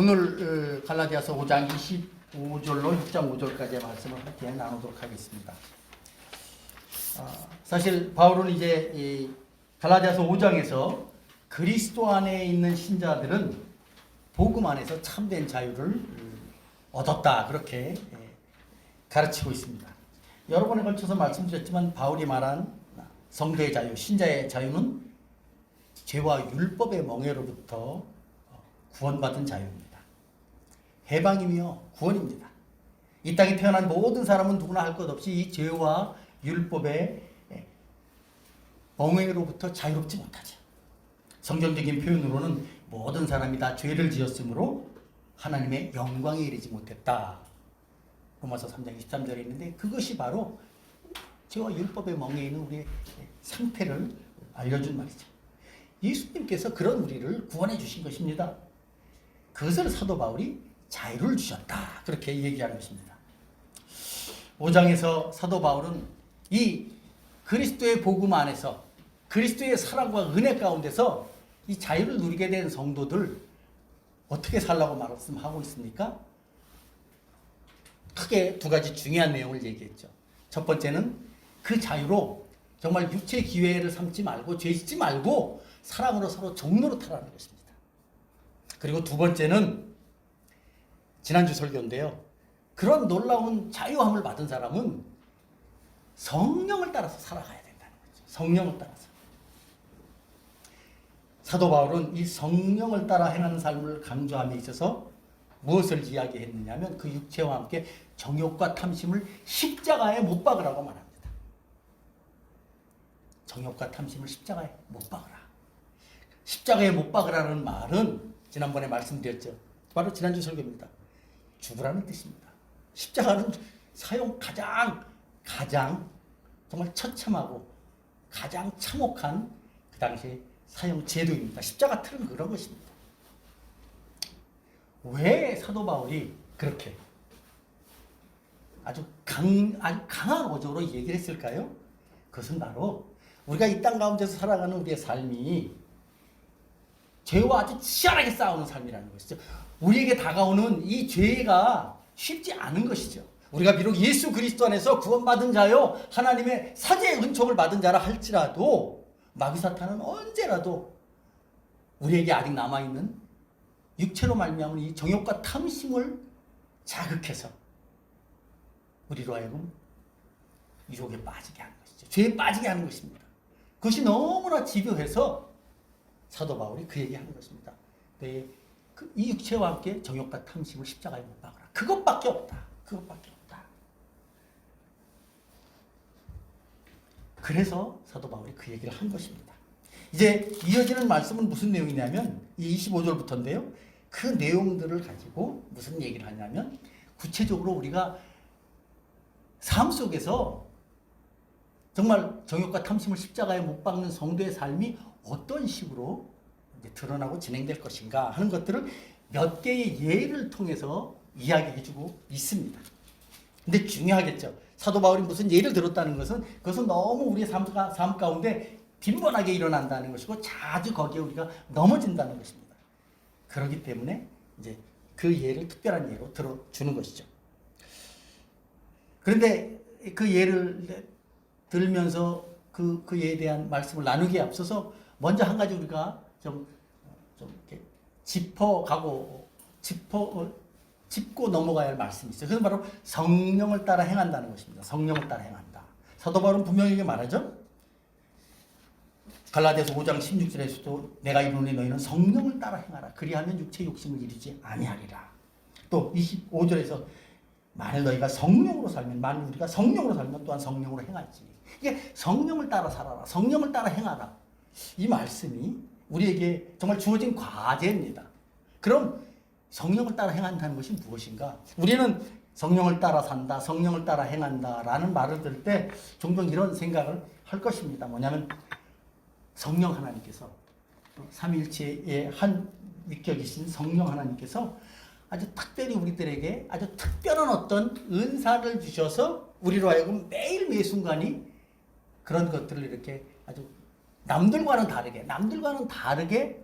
오늘 갈라디아서 5장 25절로 6장 5절까지의 말씀을 함께 나누도록 하겠습니다. 사실 바울은 이제 이 갈라디아서 5장에서 그리스도 안에 있는 신자들은 복음 안에서 참된 자유를 얻었다, 그렇게 가르치고 있습니다. 여러 번에 걸쳐서 말씀드렸지만 바울이 말한 성도의 자유, 신자의 자유는 죄와 율법의 멍에로부터 구원받은 자유입니다. 해방이며 구원입니다. 이 땅에 태어난 모든 사람은 누구나 할 것 없이 이 죄와 율법의 멍에로부터 자유롭지 못하죠. 성경적인 표현으로는 모든 사람이 다 죄를 지었으므로 하나님의 영광에 이르지 못했다. 로마서 3장 23절에 있는데 그것이 바로 죄와 율법의 멍에 있는 우리의 상태를 알려준 말이죠. 예수님께서 그런 우리를 구원해 주신 것입니다. 그것을 사도 바울이 자유를 주셨다, 그렇게 얘기하는 것입니다. 5장에서 사도 바울은 이 그리스도의 복음 안에서 그리스도의 사랑과 은혜 가운데서 이 자유를 누리게 된 성도들 어떻게 살라고 말씀하고 있습니까? 크게 두 가지 중요한 내용을 얘기했죠. 첫 번째는 그 자유로 정말 육체의 기회를 삼지 말고 죄 짓지 말고 사랑으로 서로 종노릇하라는 것입니다. 그리고 두 번째는 지난주 설교인데요. 그런 놀라운 자유함을 받은 사람은 성령을 따라서 살아가야 된다는 거죠. 성령을 따라서. 사도 바울은 이 성령을 따라 행하는 삶을 강조함에 있어서 무엇을 이야기했느냐면 그 육체와 함께 정욕과 탐심을 십자가에 못 박으라고 말합니다. 정욕과 탐심을 십자가에 못 박으라. 십자가에 못 박으라는 말은 지난번에 말씀드렸죠. 바로 지난주 설교입니다. 죽으라는 뜻입니다. 십자가는 사용 가장 정말 처참하고 가장 참혹한 그 당시에 사용 제도입니다. 십자가 틀은 그런 것입니다. 왜 사도 바울이 그렇게 아주 강한 어조로 얘기를 했을까요? 그것은 바로 우리가 이 땅 가운데서 살아가는 우리의 삶이 죄와 아주 치열하게 싸우는 삶이라는 것이죠. 우리에게 다가오는 이 죄가 쉽지 않은 것이죠. 우리가 비록 예수 그리스도 안에서 구원받은 자요 하나님의 사죄의 은총을 받은 자라 할지라도 마귀사탄은 언제라도 우리에게 아직 남아있는 육체로 말미암은 이 정욕과 탐심을 자극해서 우리로 하여금 유혹에 빠지게 하는 것이죠. 죄에 빠지게 하는 것입니다. 그것이 너무나 집요해서 사도 바울이 그 얘기하는 것입니다. 이 육체와 함께 정욕과 탐심을 십자가에 못 박으라. 그것밖에 없다. 그것밖에 없다. 그래서 사도 바울이 그 얘기를 한 것입니다. 이제 이어지는 말씀은 무슨 내용이냐면 이 25절부터인데요. 그 내용들을 가지고 무슨 얘기를 하냐면 구체적으로 우리가 삶 속에서 정말 정욕과 탐심을 십자가에 못 박는 성도의 삶이 어떤 식으로 이제 드러나고 진행될 것인가 하는 것들을 몇 개의 예를 통해서 이야기해주고 있습니다. 근데 중요하겠죠. 사도 바울이 무슨 예를 들었다는 것은 그것은 너무 우리의 삶 가운데 빈번하게 일어난다는 것이고 자주 거기에 우리가 넘어진다는 것입니다. 그렇기 때문에 이제 그 예를 특별한 예로 들어주는 것이죠. 그런데 그 예를 들면서 그 예에 대한 말씀을 나누기에 앞서서 먼저 한 가지 우리가 좀 이렇게 짚고 넘어가야 할 말씀이 있어요. 그것은 바로 성령을 따라 행한다는 것입니다. 성령을 따라 행한다. 사도 바울은 분명히 말하죠. 갈라디아서 5장 16절에서도 내가 이르노니 너희는 성령을 따라 행하라. 그리하면 육체 욕심을 이루지 아니하리라. 또 25절에서 만일 너희가 성령으로 살면, 만일 우리가 성령으로 살면 또한 성령으로 행할지. 이게 성령을 따라 살아라. 성령을 따라 행하라. 이 말씀이 우리에게 정말 주어진 과제입니다. 그럼 성령을 따라 행한다는 것이 무엇인가? 우리는 성령을 따라 산다, 성령을 따라 행한다 라는 말을 들을 때 종종 이런 생각을 할 것입니다. 뭐냐면 성령 하나님께서 삼위일체의 한 위격이신 성령 하나님께서 아주 특별히 우리들에게 아주 특별한 어떤 은사를 주셔서 우리로 하여금 매일 매 순간이 그런 것들을 이렇게 아주 남들과는 다르게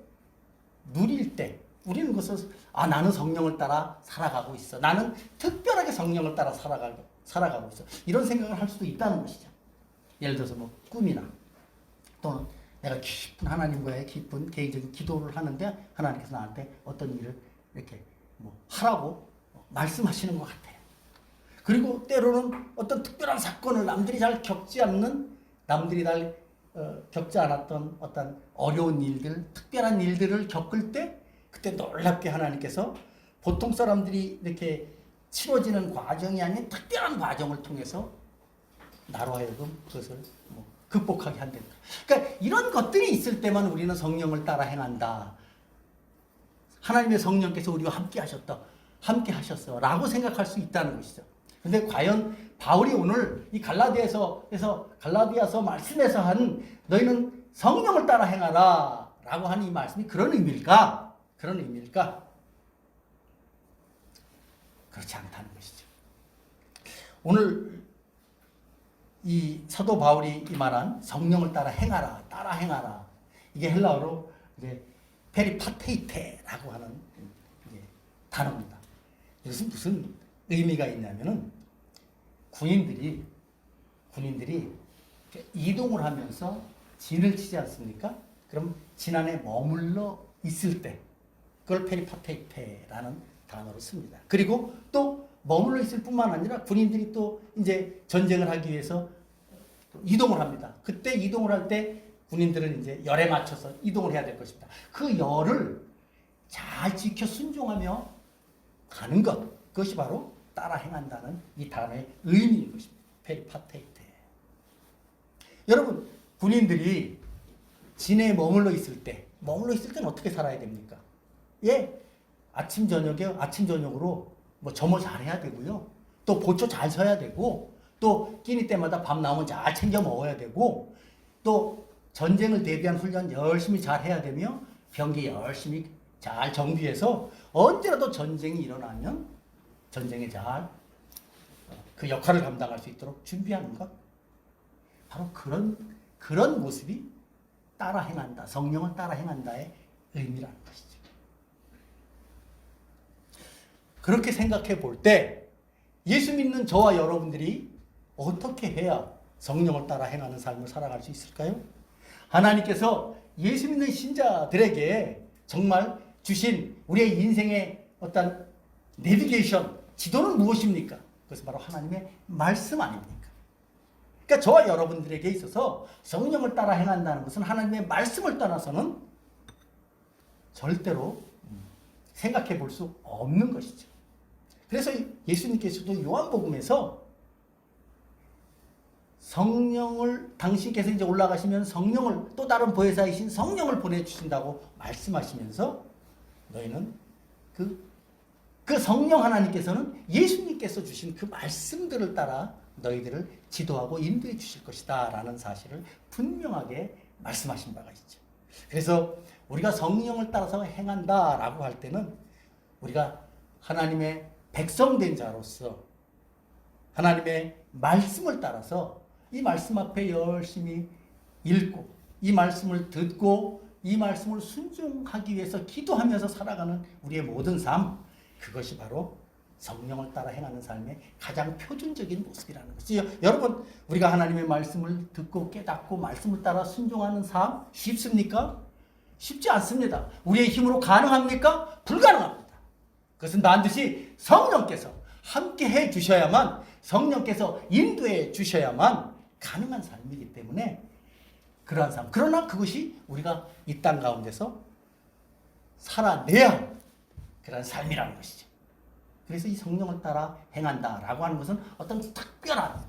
누릴 때 우리는 그것을 나는 성령을 따라 살아가고 있어. 나는 특별하게 성령을 따라 살아가고 있어. 이런 생각을 할 수도 있다는 것이죠. 예를 들어서 뭐 꿈이나 또는 내가 깊은 하나님과의 깊은 개인적인 기도를 하는데 하나님께서 나한테 어떤 일을 이렇게 뭐 하라고 말씀하시는 것 같아요. 그리고 때로는 어떤 특별한 사건을 남들이 잘 겪지 않았던 어떤 어려운 일들, 특별한 일들을 겪을 때 그때 놀랍게 하나님께서 보통 사람들이 이렇게 치러지는 과정이 아닌 특별한 과정을 통해서 나로 하여금 그것을 극복하게 한다. 그러니까 이런 것들이 있을 때만 우리는 성령을 따라 행한다. 하나님의 성령께서 우리와 함께 하셨어 라고 생각할 수 있다는 것이죠. 근데 과연 바울이 오늘 이 갈라디아서 말씀에서 한 너희는 성령을 따라 행하라 라고 하는 이 말씀이 그런 의미일까? 그렇지 않다는 것이죠. 오늘 이 사도 바울이 이 말한 성령을 따라 행하라. 이게 헬라어로 이제 페리파테이테라고 하는 단어입니다. 이것은 무슨 의미가 있냐면은 군인들이 이동을 하면서 진을 치지 않습니까? 그럼 진 안에 머물러 있을 때 그걸 페리파테이테라는 단어로 씁니다. 그리고 또 머물러 있을 뿐만 아니라 군인들이 또 이제 전쟁을 하기 위해서 이동을 합니다. 그때 이동을 할 때 군인들은 이제 열에 맞춰서 이동을 해야 될 것입니다. 그 열을 잘 지켜 순종하며 가는 것, 그것이 바로 따라 행한다는 이 단어의 의미인 것입니다. 페리파테이테. 여러분, 군인들이 진에 머물러 있을 때는 어떻게 살아야 됩니까? 예, 아침 저녁으로 뭐 점호 잘 해야 되고요. 또 보초 잘 서야 되고, 또 끼니 때마다 밥 나오면 잘 챙겨 먹어야 되고, 또 전쟁을 대비한 훈련 열심히 잘 해야 되며, 병기 열심히 잘 정비해서 언제라도 전쟁이 일어나면 전쟁에 잘 그 역할을 감당할 수 있도록 준비하는 것. 바로 그런 모습이 따라 행한다, 성령을 따라 행한다의 의미라는 것이죠. 그렇게 생각해 볼 때 예수 믿는 저와 여러분들이 어떻게 해야 성령을 따라 행하는 삶을 살아갈 수 있을까요? 하나님께서 예수 믿는 신자들에게 정말 주신 우리의 인생의 어떤 내비게이션, 지도는 무엇입니까? 그것은 바로 하나님의 말씀 아닙니까? 그러니까 저와 여러분들에게 있어서 성령을 따라 행한다는 것은 하나님의 말씀을 떠나서는 절대로 생각해 볼 수 없는 것이죠. 그래서 예수님께서도 요한복음에서 당신께서 이제 올라가시면 성령을, 또 다른 보혜사이신 성령을 보내주신다고 말씀하시면서 너희는 그 성령 하나님께서는 예수님께서 주신 그 말씀들을 따라 너희들을 지도하고 인도해 주실 것이다 라는 사실을 분명하게 말씀하신 바가 있죠. 그래서 우리가 성령을 따라서 행한다 라고 할 때는 우리가 하나님의 백성된 자로서 하나님의 말씀을 따라서 이 말씀 앞에 열심히 읽고 이 말씀을 듣고 이 말씀을 순종하기 위해서 기도하면서 살아가는 우리의 모든 삶, 그것이 바로 성령을 따라 행하는 삶의 가장 표준적인 모습이라는 것이죠. 여러분, 우리가 하나님의 말씀을 듣고 깨닫고 말씀을 따라 순종하는 삶 쉽습니까? 쉽지 않습니다. 우리의 힘으로 가능합니까? 불가능합니다. 그것은 반드시 성령께서 함께 해 주셔야만, 성령께서 인도해 주셔야만 가능한 삶이기 때문에 그러한 삶. 그러나 그것이 우리가 이 땅 가운데서 살아내야 하는 그런 삶이라는 것이죠. 그래서 이 성령을 따라 행한다라고 하는 것은 어떤 특별한,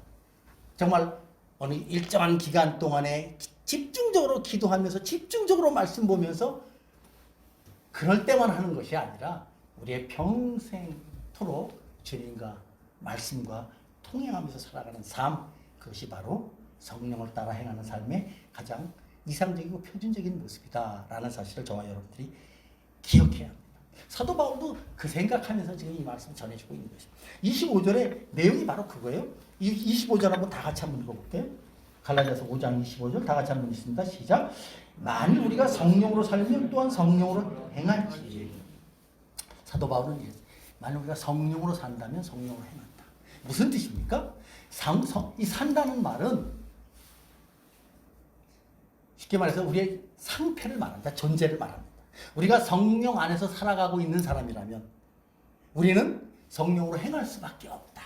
정말 어느 일정한 기간 동안에 집중적으로 기도하면서 집중적으로 말씀 보면서 그럴 때만 하는 것이 아니라 우리의 평생토록 주님과 말씀과 통행하면서 살아가는 삶, 그것이 바로 성령을 따라 행하는 삶의 가장 이상적이고 표준적인 모습이다라는 사실을 저와 여러분들이 기억해야 합니다. 사도 바울도 그 생각하면서 지금 이 말씀을 전해주고 있는 것입니다. 25절의 내용이 바로 그거예요. 이 25절 한번 다 같이 한번 읽어볼게요. 갈라디아서 5장 25절 다 같이 한번 읽습니다. 시작. 만일 우리가 성령으로 살면 또한 성령으로 행할지. 사도 바울은 만약 우리가 성령으로 산다면 성령으로 행한다. 무슨 뜻입니까? 이 산다는 말은 쉽게 말해서 우리의 상태를 말한다. 존재를 말합니다. 우리가 성령 안에서 살아가고 있는 사람이라면 우리는 성령으로 행할 수밖에 없다.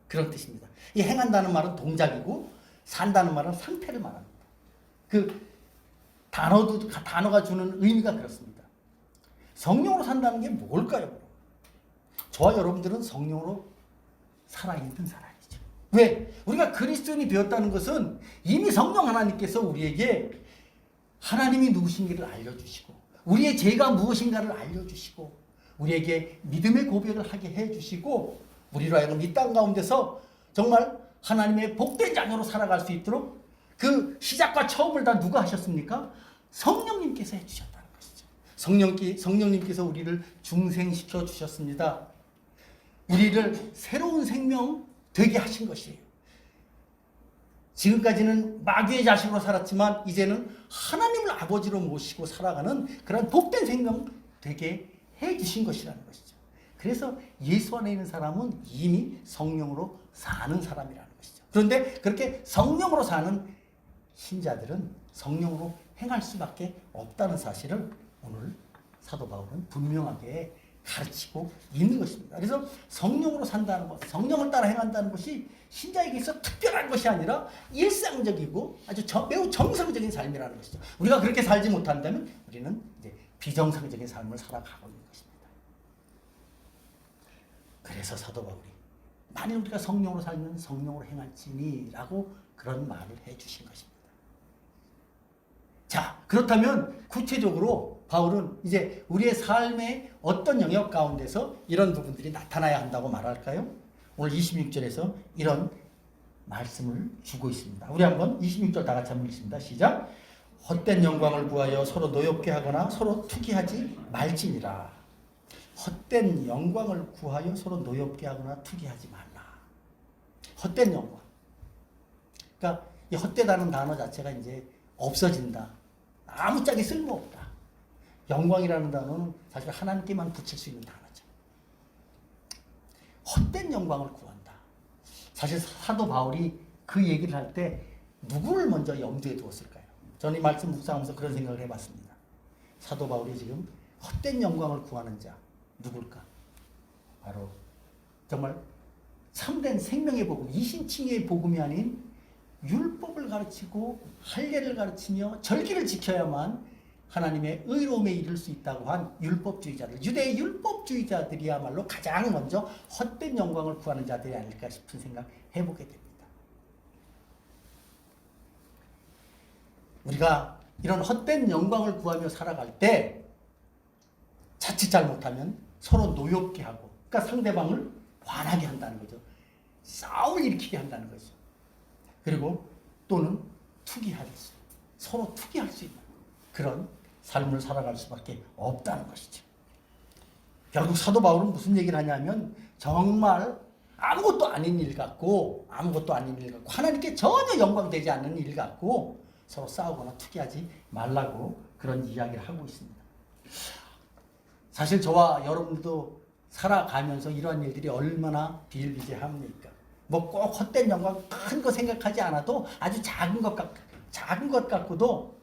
그런 뜻입니다. 이 행한다는 말은 동작이고 산다는 말은 상태를 말합니다. 그 단어가 주는 의미가 그렇습니다. 성령으로 산다는 게 뭘까요? 저와 여러분들은 성령으로 살아있는 사람이죠. 왜? 우리가 그리스도인이 되었다는 것은 이미 성령 하나님께서 우리에게 하나님이 누구신지를 알려주시고 우리의 죄가 무엇인가를 알려주시고 우리에게 믿음의 고백을 하게 해주시고 우리로 하여금 이 땅 가운데서 정말 하나님의 복된 자녀로 살아갈 수 있도록 그 시작과 처음을 다 누가 하셨습니까? 성령님께서 해주셨다는 것이죠. 성령님께서 우리를 중생시켜 주셨습니다. 우리를 새로운 생명 되게 하신 것이에요. 지금까지는 마귀의 자식으로 살았지만 이제는 하나님을 아버지로 모시고 살아가는 그런 복된 생명 되게 해주신 것이라는 것이죠. 그래서 예수 안에 있는 사람은 이미 성령으로 사는 사람이라는 것이죠. 그런데 그렇게 성령으로 사는 신자들은 성령으로 행할 수밖에 없다는 사실을 오늘 사도 바울은 분명하게 가르치고 있는 것입니다. 그래서 성령으로 산다는 것, 성령을 따라 행한다는 것이 신자에게 있어 특별한 것이 아니라 일상적이고 아주 매우 정상적인 삶이라는 것이죠. 우리가 그렇게 살지 못한다면 우리는 이제 비정상적인 삶을 살아가고 있는 것입니다. 그래서 사도 바울이 만일 우리가 성령으로 살면 성령으로 행할지니라고 그런 말을 해주신 것입니다. 자, 그렇다면 구체적으로 바울은 이제 우리의 삶의 어떤 영역 가운데서 이런 부분들이 나타나야 한다고 말할까요? 오늘 26절에서 이런 말씀을 주고 있습니다. 우리 한번 26절 다 같이 한번 읽습니다. 시작. 헛된 영광을 구하여 서로 노엽게 하거나 서로 투기하지 말지니라. 헛된 영광을 구하여 서로 노엽게 하거나 투기하지 말라. 헛된 영광. 그러니까 이 헛되다는 단어 자체가 이제 없어진다. 아무짝에 쓸모없다. 영광이라는 단어는 사실 하나님께만 붙일 수 있는 단어죠. 헛된 영광을 구한다. 사실 사도 바울이 그 얘기를 할 때 누구를 먼저 염두에 두었을까요? 저는 이 말씀 묵상하면서 그런 생각을 해봤습니다. 사도 바울이 지금 헛된 영광을 구하는 자 누굴까? 바로 정말 참된 생명의 복음, 이신칭의 복음이 아닌 율법을 가르치고 할례를 가르치며 절기를 지켜야만 하나님의 의로움에 이를 수 있다고 한 율법주의자들, 유대의 율법주의자들이야말로 가장 먼저 헛된 영광을 구하는 자들이 아닐까 싶은 생각 해보게 됩니다. 우리가 이런 헛된 영광을 구하며 살아갈 때 자칫 잘못하면 서로 노엽게 하고, 그러니까 상대방을 화나게 한다는 거죠. 싸움을 일으키게 한다는 거죠. 그리고 또는 서로 투기할 수 있는 그런 삶을 살아갈 수밖에 없다는 것이죠. 결국 사도 바울은 무슨 얘기를 하냐면 정말 아무것도 아닌 일 같고 하나님께 전혀 영광되지 않는 일 같고 서로 싸우거나 투기하지 말라고 그런 이야기를 하고 있습니다. 사실 저와 여러분들도 살아가면서 이러한 일들이 얼마나 비일비재합니까? 뭐 꼭 헛된 영광 큰 거 생각하지 않아도 아주 작은 것 같고도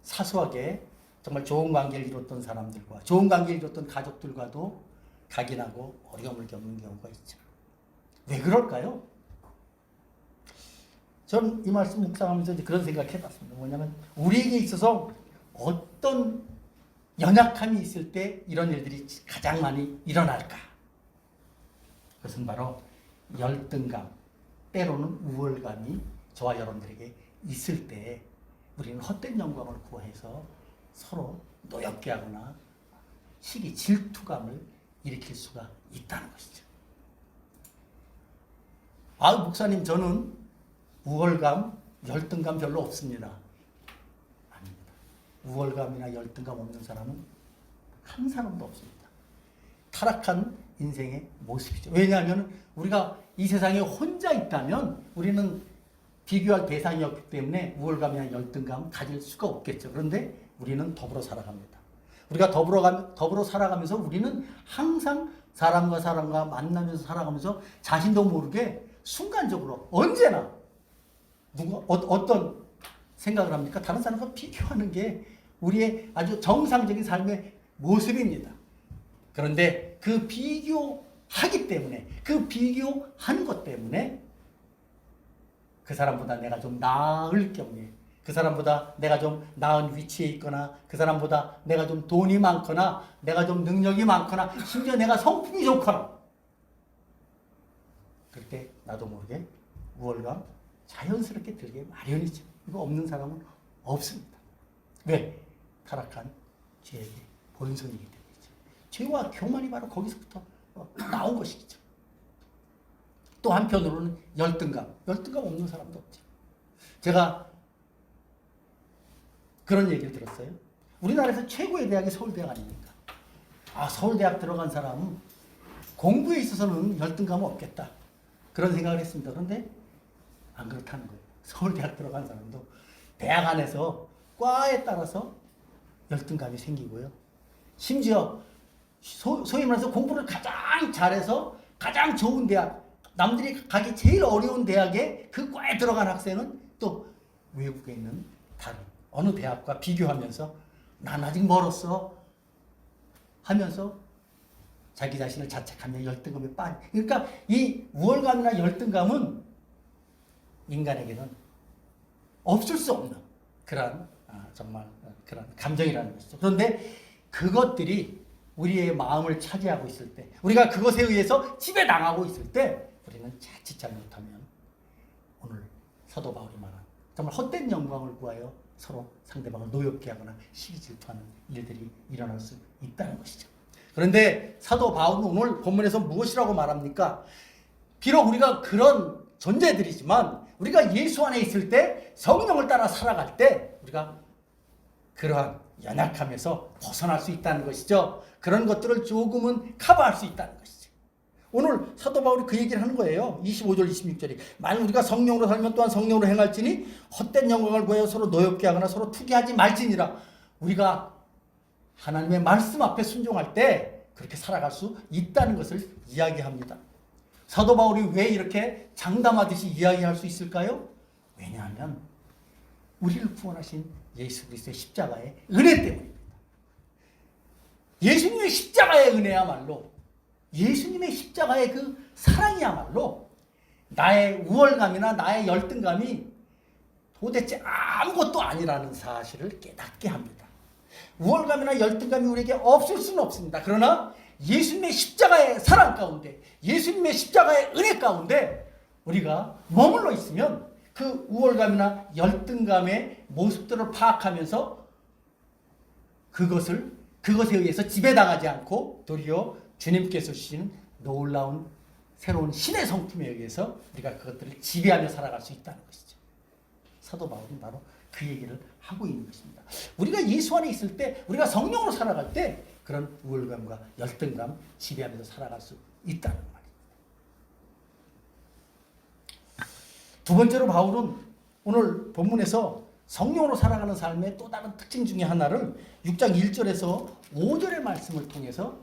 사소하게 정말 좋은 관계를 이뤘던 사람들과 좋은 관계를 이뤘던 가족들과도 각인하고 어려움을 겪는 경우가 있죠. 왜 그럴까요? 전 이 말씀 묵상하면서 그런 생각을 해봤습니다. 뭐냐면 우리에게 있어서 어떤 연약함이 있을 때 이런 일들이 가장 많이 일어날까? 그것은 바로 열등감, 때로는 우월감이 저와 여러분들에게 있을 때 우리는 헛된 영광을 구해서 서로 노엽게 하거나 시기, 질투감을 일으킬 수가 있다는 것이죠. 목사님 저는 우월감, 열등감 별로 없습니다. 아닙니다. 우월감이나 열등감 없는 사람은 한 사람도 없습니다. 타락한 인생의 모습이죠. 왜냐하면 우리가 이 세상에 혼자 있다면 우리는 비교할 대상이 없기 때문에 우월감이나 열등감 가질 수가 없겠죠. 그런데 우리는 더불어 살아갑니다. 우리가 더불어 살아가면서 우리는 항상 사람과 사람과 만나면서 살아가면서 자신도 모르게 순간적으로 언제나 어떤 생각을 합니까? 다른 사람과 비교하는 게 우리의 아주 정상적인 삶의 모습입니다. 그런데 그 비교하기 때문에, 그 비교하는 것 때문에 그 사람보다 내가 좀 나을 경우에, 그 사람보다 내가 좀 나은 위치에 있거나, 그 사람보다 내가 좀 돈이 많거나, 내가 좀 능력이 많거나, 심지어 내가 성품이 좋거나, 그럴 때 나도 모르게 우월감 자연스럽게 들게 마련이죠. 이거 없는 사람은 없습니다. 왜? 타락한 죄의 본성이기 때문이죠. 죄와 교만이 바로 거기서부터 나온 것이죠. 또 한편으로는 열등감 없는 사람도 없죠. 제가 그런 얘기를 들었어요. 우리나라에서 최고의 대학이 서울대학 아닙니까? 서울대학 들어간 사람은 공부에 있어서는 열등감은 없겠다, 그런 생각을 했습니다. 그런데 안 그렇다는 거예요. 서울대학 들어간 사람도 대학 안에서 과에 따라서 열등감이 생기고요. 심지어 소위 말해서 공부를 가장 잘해서 가장 좋은 대학, 남들이 가기 제일 어려운 대학에 그 과에 들어간 학생은 또 외국에 있는 다른 어느 대학과 비교하면서 난 아직 멀었어 하면서 자기 자신을 자책하며 열등감에 빠져. 그러니까 이 우월감이나 열등감은 인간에게는 없을 수 없는 그런 정말 그런 감정이라는 것이죠. 그런데 그것들이 우리의 마음을 차지하고 있을 때, 우리가 그것에 의해서 지배당하고 있을 때, 우리는 자칫 잘못하면 오늘 사도 바울이 말한 정말 헛된 영광을 구하여 서로 상대방을 노엽게 하거나 시기 질투하는 일들이 일어날 수 있다는 것이죠. 그런데 사도 바울은 오늘 본문에서 무엇이라고 말합니까? 비록 우리가 그런 존재들이지만 우리가 예수 안에 있을 때, 성령을 따라 살아갈 때 우리가 그러한 연약함에서 벗어날 수 있다는 것이죠. 그런 것들을 조금은 커버할 수 있다는 것이죠. 오늘 사도 바울이 그 얘기를 하는 거예요. 25절 26절이 만일 우리가 성령으로 살면 또한 성령으로 행할지니 헛된 영광을 구하여 서로 노엽게 하거나 서로 투기하지 말지니라. 우리가 하나님의 말씀 앞에 순종할 때 그렇게 살아갈 수 있다는 것을 이야기합니다. 사도 바울이 왜 이렇게 장담하듯이 이야기할 수 있을까요? 왜냐하면 우리를 구원하신 예수 그리스도의 십자가의 은혜 때문입니다. 예수님의 십자가의 은혜야말로, 예수님의 십자가의 그 사랑이야말로 나의 우월감이나 나의 열등감이 도대체 아무것도 아니라는 사실을 깨닫게 합니다. 우월감이나 열등감이 우리에게 없을 수는 없습니다. 그러나 예수님의 십자가의 사랑 가운데, 예수님의 십자가의 은혜 가운데 우리가 머물러 있으면 그 우월감이나 열등감의 모습들을 파악하면서 그것에 의해서 지배당하지 않고 도리어 주님께서 주시는 놀라운 새로운 신의 성품에 의해서 우리가 그것들을 지배하며 살아갈 수 있다는 것이죠. 사도 바울은 바로 그 얘기를 하고 있는 것입니다. 우리가 예수 안에 있을 때, 우리가 성령으로 살아갈 때 그런 우월감과 열등감 지배하면서 살아갈 수 있다는 말입니다. 두 번째로 바울은 오늘 본문에서 성령으로 살아가는 삶의 또 다른 특징 중에 하나를 6장 1절에서 5절의 말씀을 통해서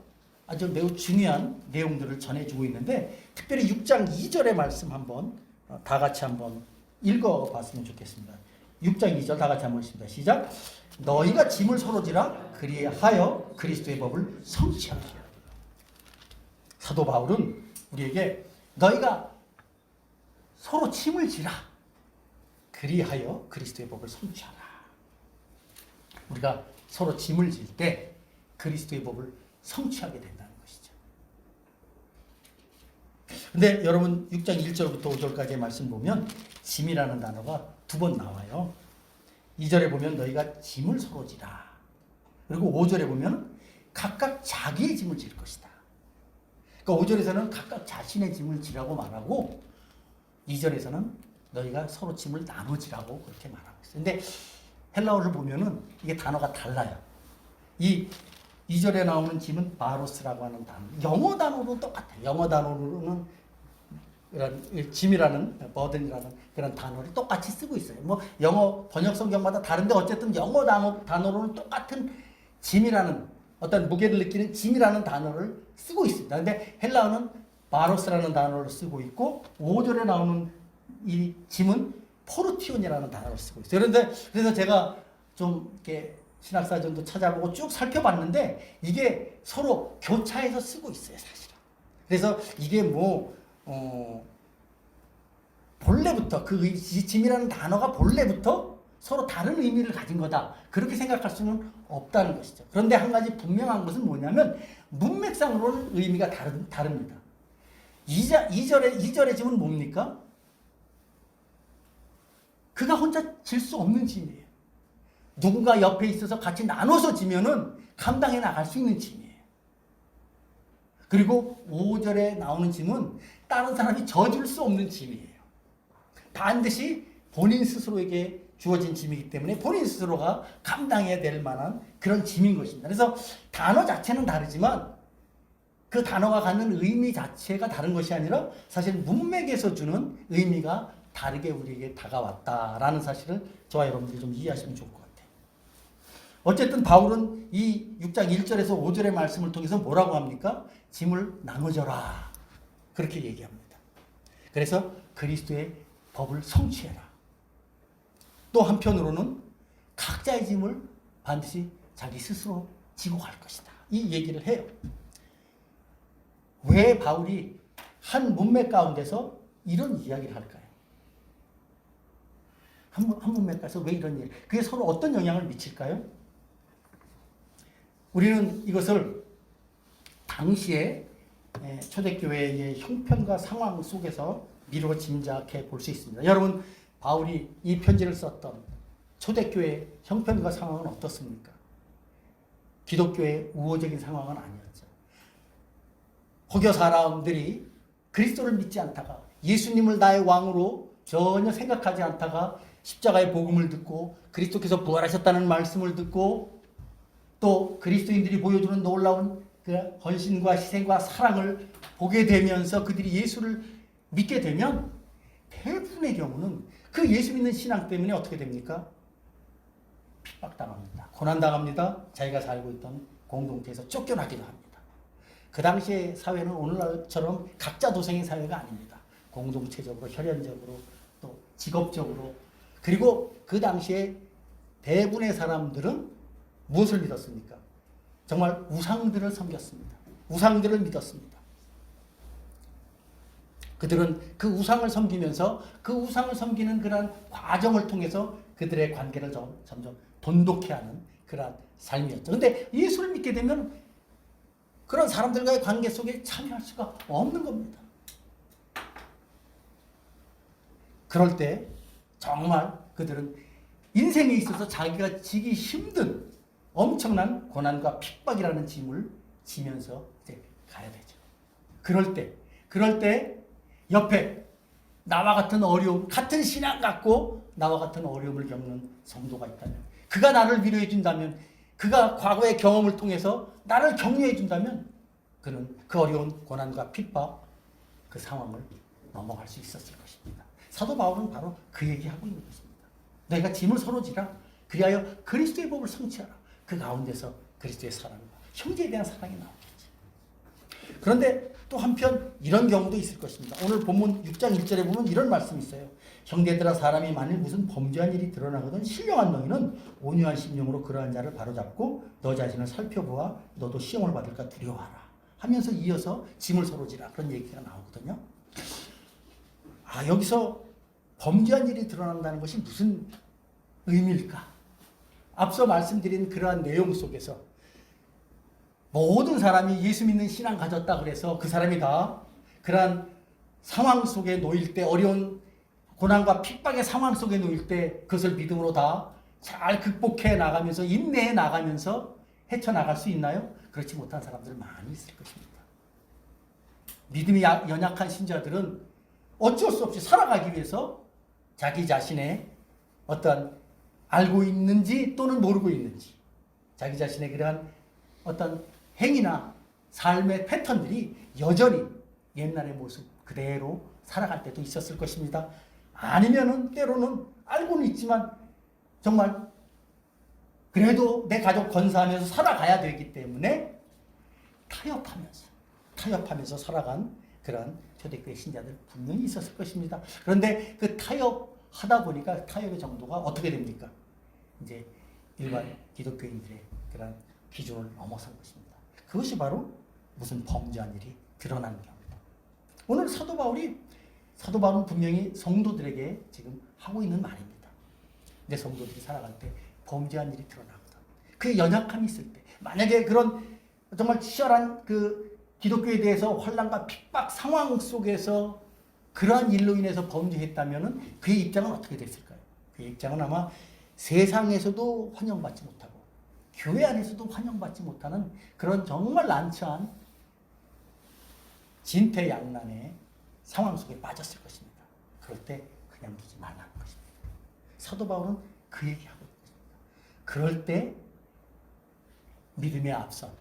아주 매우 중요한 내용들을 전해주고 있는데, 특별히 6장 2절의 말씀 한번 다 같이 한번 읽어봤으면 좋겠습니다. 6장 2절 다 같이 한번 읽습니다. 시작. 너희가 짐을 서로 지라 그리하여 그리스도의 법을 성취하라. 사도 바울은 우리에게 너희가 서로 짐을 지라 그리하여 그리스도의 법을 성취하라. 우리가 서로 짐을 질 때 그리스도의 법을 성취하게 된다는 것이죠. 근데 여러분 6장 1절부터 5절까지의 말씀 보면 짐이라는 단어가 두 번 나와요. 2절에 보면 너희가 짐을 서로 지라. 그리고 5절에 보면 각각 자기의 짐을 질 것이다. 그러니까 5절에서는 각각 자신의 짐을 지라고 말하고 2절에서는 너희가 서로 짐을 나누지라고 그렇게 말하고 있어요. 근데 헬라어를 보면은 이게 단어가 달라요. 이 2절에 나오는 짐은 바로스라고 하는 단어. 영어 단어로 똑같아요. 영어 단어로는 이런 짐이라는 버든이라는 그런 단어를 똑같이 쓰고 있어요. 뭐 영어 번역 성경마다 다른데 어쨌든 영어 단어로는 똑같은 짐이라는 어떤 무게를 느끼는 짐이라는 단어를 쓰고 있습니다. 근데 헬라어는 바로스라는 단어를 쓰고 있고 5절에 나오는 이 짐은 포르티온이라는 단어를 쓰고 있어요. 그런데 그래서 제가 좀 이렇게 신학사전도 찾아보고 쭉 살펴봤는데 이게 서로 교차해서 쓰고 있어요, 사실은. 그래서 이게 본래부터 그 짐이라는 단어가 본래부터 서로 다른 의미를 가진 거다. 그렇게 생각할 수는 없다는 것이죠. 그런데 한 가지 분명한 것은 뭐냐면 문맥상으로는 의미가 다릅니다. 2절의 짐은 뭡니까? 그가 혼자 질 수 없는 짐이에요. 누군가 옆에 있어서 같이 나눠서 지면은 감당해 나갈 수 있는 짐이에요. 그리고 5절에 나오는 짐은 다른 사람이 져줄 수 없는 짐이에요. 반드시 본인 스스로에게 주어진 짐이기 때문에 본인 스스로가 감당해야 될 만한 그런 짐인 것입니다. 그래서 단어 자체는 다르지만 그 단어가 갖는 의미 자체가 다른 것이 아니라 사실 문맥에서 주는 의미가 다르게 우리에게 다가왔다라는 사실을 저와 여러분들이 좀 이해하시면 좋을 것 같아요. 어쨌든 바울은 이 6장 1절에서 5절의 말씀을 통해서 뭐라고 합니까? 짐을 나눠져라. 그렇게 얘기합니다. 그래서 그리스도의 법을 성취해라. 또 한편으로는 각자의 짐을 반드시 자기 스스로 지고 갈 것이다. 이 얘기를 해요. 왜 바울이 한 문맥 가운데서 이런 이야기를 할까요? 한 문맥 가서 왜 이런 일? 그게 서로 어떤 영향을 미칠까요? 우리는 이것을 당시에 초대교회의 형편과 상황 속에서 미루어 짐작해 볼 수 있습니다. 여러분, 바울이 이 편지를 썼던 초대교회 형편과 상황은 어떻습니까? 기독교의 우호적인 상황은 아니었죠. 혹여 사람들이 그리스도를 믿지 않다가 예수님을 나의 왕으로 전혀 생각하지 않다가 십자가의 복음을 듣고 그리스도께서 부활하셨다는 말씀을 듣고 또 그리스도인들이 보여주는 놀라운 그 헌신과 희생과 사랑을 보게 되면서 그들이 예수를 믿게 되면 대부분의 경우는 그 예수 믿는 신앙 때문에 어떻게 됩니까? 핍박당합니다. 고난당합니다. 자기가 살고 있던 공동체에서 쫓겨나기도 합니다. 그 당시의 사회는 오늘날처럼 각자 도생의 사회가 아닙니다. 공동체적으로, 혈연적으로, 또 직업적으로. 그리고 그 당시에 대부분의 사람들은 무엇을 믿었습니까? 정말 우상들을 섬겼습니다. 우상들을 믿었습니다. 그들은 그 우상을 섬기면서 그 우상을 섬기는 그러한 과정을 통해서 그들의 관계를 점점 돈독해하는 그러한 삶이었죠. 그런데 예수를 믿게 되면 그런 사람들과의 관계 속에 참여할 수가 없는 겁니다. 그럴 때 정말 그들은 인생에 있어서 자기가 지기 힘든 엄청난 고난과 핍박이라는 짐을 지면서 이제 가야 되죠. 그럴 때 옆에 나와 같은 어려움, 같은 신앙 갖고 나와 같은 어려움을 겪는 성도가 있다면, 그가 나를 위로해 준다면, 그가 과거의 경험을 통해서 나를 격려해 준다면 그는 그 어려운 고난과 핍박, 그 상황을 넘어갈 수 있었을 것입니다. 사도 바울은 바로 그 얘기하고 있는 것입니다. 너희가 짐을 서로 지라. 그리하여 그리스도의 법을 성취하라. 그 가운데서 그리스도의 사랑과 형제에 대한 사랑이 나오겠지. 그런데 또 한편 이런 경우도 있을 것입니다. 오늘 본문 6장 1절에 보면 이런 말씀이 있어요. 형제들아, 사람이 만일 무슨 범죄한 일이 드러나거든 신령한 너희는 온유한 심령으로 그러한 자를 바로잡고 너 자신을 살펴보아 너도 시험을 받을까 두려워하라 하면서 이어서 짐을 서로 지라, 그런 얘기가 나오거든요. 여기서 범죄한 일이 드러난다는 것이 무슨 의미일까? 앞서 말씀드린 그러한 내용 속에서 모든 사람이 예수 믿는 신앙 가졌다 그래서 그 사람이 다 그러한 상황 속에 놓일 때, 어려운 고난과 핍박의 상황 속에 놓일 때 그것을 믿음으로 다 잘 극복해 나가면서 인내해 나가면서 헤쳐나갈 수 있나요? 그렇지 못한 사람들 많이 있을 것입니다. 믿음이 연약한 신자들은 어쩔 수 없이 살아가기 위해서 자기 자신의 어떤 알고 있는지 또는 모르고 있는지 자기 자신의 그러한 어떤 행위나 삶의 패턴들이 여전히 옛날의 모습 그대로 살아갈 때도 있었을 것입니다. 아니면은 때로는 알고는 있지만 정말 그래도 내 가족 건사하면서 살아가야 되기 때문에 타협하면서 살아간 그런 초대교회 신자들 분명히 있었을 것입니다. 그런데 그 타협하다 보니까 타협의 정도가 어떻게 됩니까? 이제 일반 기독교인들의 그런 기준을 넘어선 것입니다. 그것이 바로 무슨 범죄한 일이 드러나는 경우입니다. 오늘 사도 바울은 분명히 성도들에게 지금 하고 있는 말입니다. 내 성도들이 살아갈 때 범죄한 일이 드러나거든. 그 연약함이 있을 때, 만약에 그런 정말 치열한 그 기독교에 대해서 환난과 핍박 상황 속에서 그러한 일로 인해서 범죄했다면은 그의 입장은 어떻게 됐을까요? 그의 입장은 아마 세상에서도 환영받지 못하고 교회 안에서도 환영받지 못하는 그런 정말 난처한 진퇴양난의 상황 속에 빠졌을 것입니다. 그럴 때 그냥 두지 말라는 것입니다. 사도 바울은 그 얘기하고 있습니다. 그럴 때 믿음에 앞선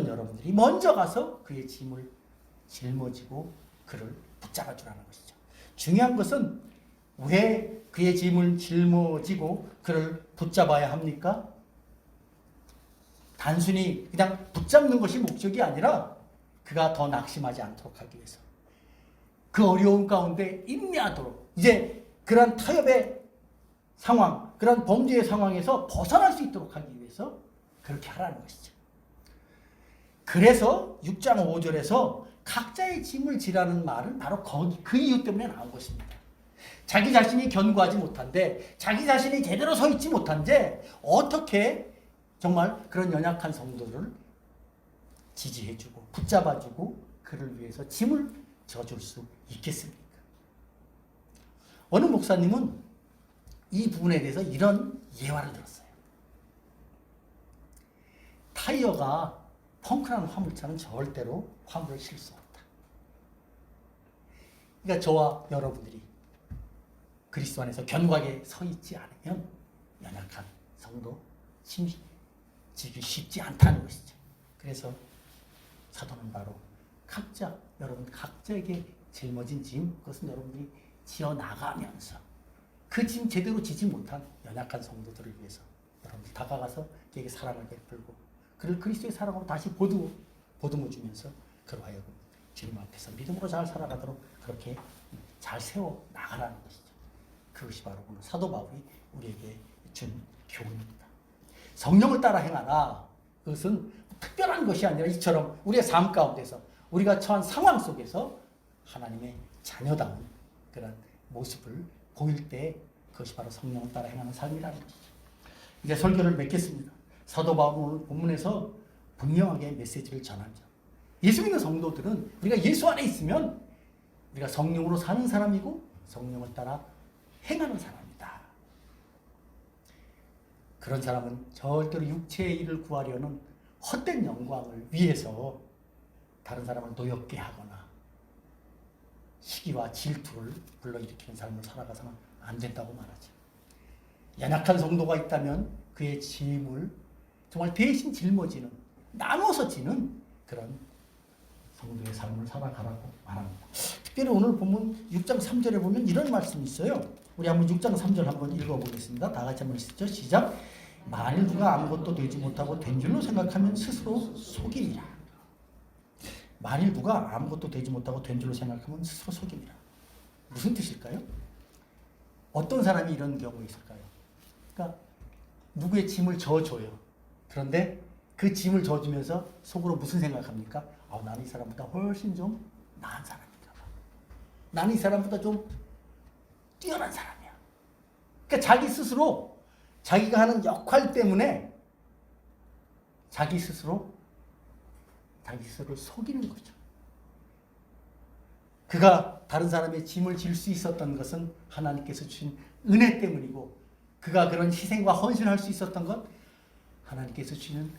여러분들이 먼저 가서 그의 짐을 짊어지고 그를 붙잡아 주라는 것이죠. 중요한 것은 왜 그의 짐을 짊어지고 그를 붙잡아야 합니까? 단순히 그냥 붙잡는 것이 목적이 아니라 그가 더 낙심하지 않도록 하기 위해서, 그 어려운 가운데 인내하도록, 이제 그런 타협의 상황, 그런 범죄의 상황에서 벗어날 수 있도록 하기 위해서 그렇게 하라는 것이죠. 그래서 6장 5절에서 각자의 짐을 지라는 말은 바로 그 이유 때문에 나온 것입니다. 자기 자신이 견고하지 못한데, 자기 자신이 제대로 서 있지 못한데 어떻게 정말 그런 연약한 성도를 지지해주고 붙잡아주고 그를 위해서 짐을 져줄 수 있겠습니까? 어느 목사님은 이 부분에 대해서 이런 예화를 들었어요. 타이어가 펑크나는 화물차는 절대로 화물을 실 수 없다. 그러니까 저와 여러분들이 그리스도 안에서 견고하게 서 있지 않으면 연약한 성도 지기 쉽지 않다는 것이죠. 그래서 사도는 바로 여러분 각자에게 짊어진 짐, 그것은 여러분들이 지어나가면서 그 짐 제대로 지지 못한 연약한 성도들을 위해서 여러분들 다가가서 그에게 사랑을 베풀고 그를 그리스도의 사랑으로 다시 보듬어 주면서 그로 하여금 주님 앞에서 믿음으로 잘 살아가도록 그렇게 잘 세워 나가라는 것이죠. 그것이 바로 오늘 사도 바울이 우리에게 준 교훈입니다. 성령을 따라 행하라. 그것은 특별한 것이 아니라 이처럼 우리의 삶 가운데서 우리가 처한 상황 속에서 하나님의 자녀다운 그런 모습을 보일 때 그것이 바로 성령을 따라 행하는 삶이라는 것이죠. 이제 설교를 맺겠습니다. 사도 바울은 오늘 본문에서 분명하게 메시지를 전하죠. 예수 믿는 성도들은 우리가 예수 안에 있으면 우리가 성령으로 사는 사람이고 성령을 따라 행하는 사람이다. 그런 사람은 절대로 육체의 일을 구하려는 헛된 영광을 위해서 다른 사람을 노엽게 하거나 시기와 질투를 불러일으키는 삶을 살아가서는 안 된다고 말하죠. 연약한 성도가 있다면 그의 짐을 정말 대신 짊어지는, 나눠서 지는 그런 성도의 삶을 살아가라고 말합니다. 특별히 오늘 본문 6장 3절에 보면 이런 말씀이 있어요. 우리 한번 6장 3절 한번 읽어보겠습니다. 다 같이 한번 읽죠. 시작. 만일 누가 아무것도 되지 못하고 된 줄로 생각하면 스스로 속임이라. 만일 누가 아무것도 되지 못하고 된 줄로 생각하면 스스로 속임이라. 무슨 뜻일까요? 어떤 사람이 이런 경우가 있을까요? 그러니까 누구의 짐을 져줘요. 그런데 그 짐을 져주면서 속으로 무슨 생각합니까? 나는 이 사람보다 훨씬 좀 나은 사람인가 봐. 나는 이 사람보다 좀 뛰어난 사람이야. 그러니까 자기 스스로 자기가 하는 역할 때문에 자기 스스로를 속이는 거죠. 그가 다른 사람의 짐을 질 수 있었던 것은 하나님께서 주신 은혜 때문이고, 그가 그런 희생과 헌신을 할 수 있었던 건 하나님께서 주시는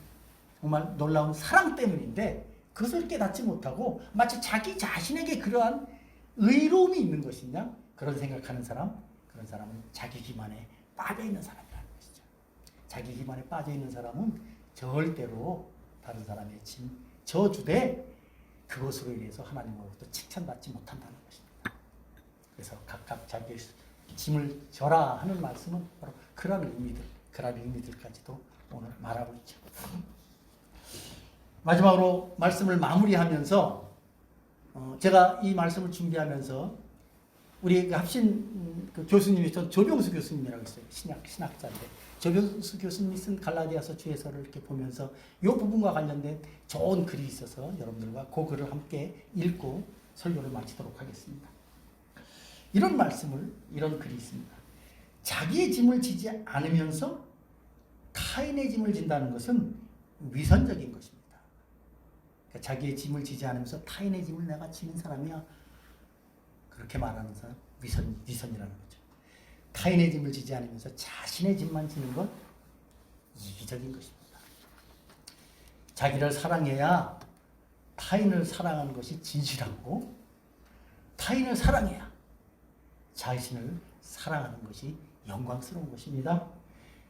정말 놀라운 사랑 때문인데, 그것을 깨닫지 못하고 마치 자기 자신에게 그러한 의로움이 있는 것이냐, 그런 생각하는 사람, 그런 사람은 자기 기만에 빠져있는 사람이라는 것이죠. 자기 기만에 빠져있는 사람은 절대로 다른 사람의 짐 저주되 그것으로 인해서 하나님으로부터 칭찬받지 못한다는 것입니다. 그래서 각각 자기의 짐을 져라 하는 말씀은 바로 그런 의미들, 그런 의미들까지도 오늘 말하고 있죠. 마지막으로 말씀을 마무리하면서 제가 이 말씀을 준비하면서 우리 그 합신 그 교수님이 전 조병수 교수님이라고 있어요. 신학자인데 조병수 교수님이 쓴 갈라디아서 주에서를 이렇게 보면서 이 부분과 관련된 좋은 글이 있어서 여러분들과 그 글을 함께 읽고 설교를 마치도록 하겠습니다. 이런 글이 있습니다. 자기의 짐을 지지 않으면서 타인의 짐을 진다는 것은 위선적인 것입니다. 그러니까 자기의 짐을 지지 않으면서 타인의 짐을 내가 지는 사람이야. 그렇게 말하는 사람 위선이라는 거죠. 타인의 짐을 지지 않으면서 자신의 짐만 지는 건 이기적인 것입니다. 자기를 사랑해야 타인을 사랑하는 것이 진실하고 타인을 사랑해야 자신을 사랑하는 것이 영광스러운 것입니다.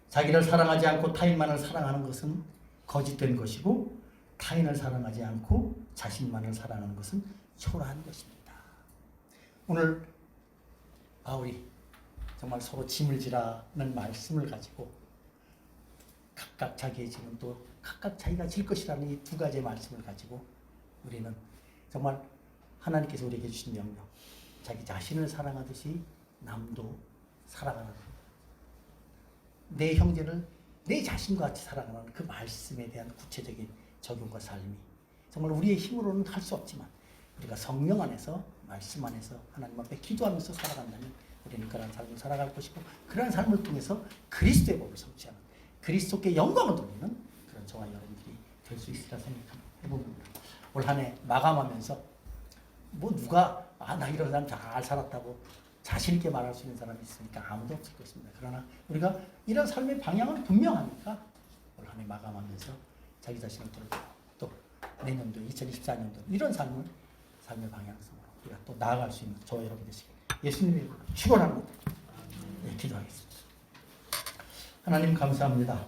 자기를 사랑하지 않고 타인만을 사랑하는 것은 거짓된 것이고 타인을 사랑하지 않고 자신만을 사랑하는 것은 초라한 것입니다. 오늘 바울이 정말 서로 짐을 지라는 말씀을 가지고 각각 자기의 짐은 또 각각 자기가 질 것이라는 이 두 가지의 말씀을 가지고 우리는 정말 하나님께서 우리에게 주신 명령, 자기 자신을 사랑하듯이 남도 사랑하는 내 형제를 내 자신과 같이 사랑하는 그 말씀에 대한 구체적인 적용과 삶이 정말 우리의 힘으로는 할 수 없지만 우리가 성령 안에서 말씀 안에서 하나님 앞에 기도하면서 살아간다면 우리는 그러한 삶을 살아갈 것이고 그러한 삶을 통해서 그리스도의 법을 성취하는 그리스도께 영광을 돌리는 그런 저와 여러분들이 될 수 있으리라 생각해봅니다. 올 한 해 마감하면서 뭐 누가 나 이런 사람 잘 살았다고 자신 있게 말할 수 있는 사람이 있으니까 아무도 없을 것입니다. 그러나 우리가 이런 삶의 방향은 분명하니까 올 한 해 마감하면서 자기 자신을 돌아보고 또 내년도 2024년도 이런 삶의 방향성으로 우리가 또 나아갈 수 있는 저와 여러분 되시길 예수님의 이름으로 축원합니다. 네, 기도하겠습니다. 하나님 감사합니다.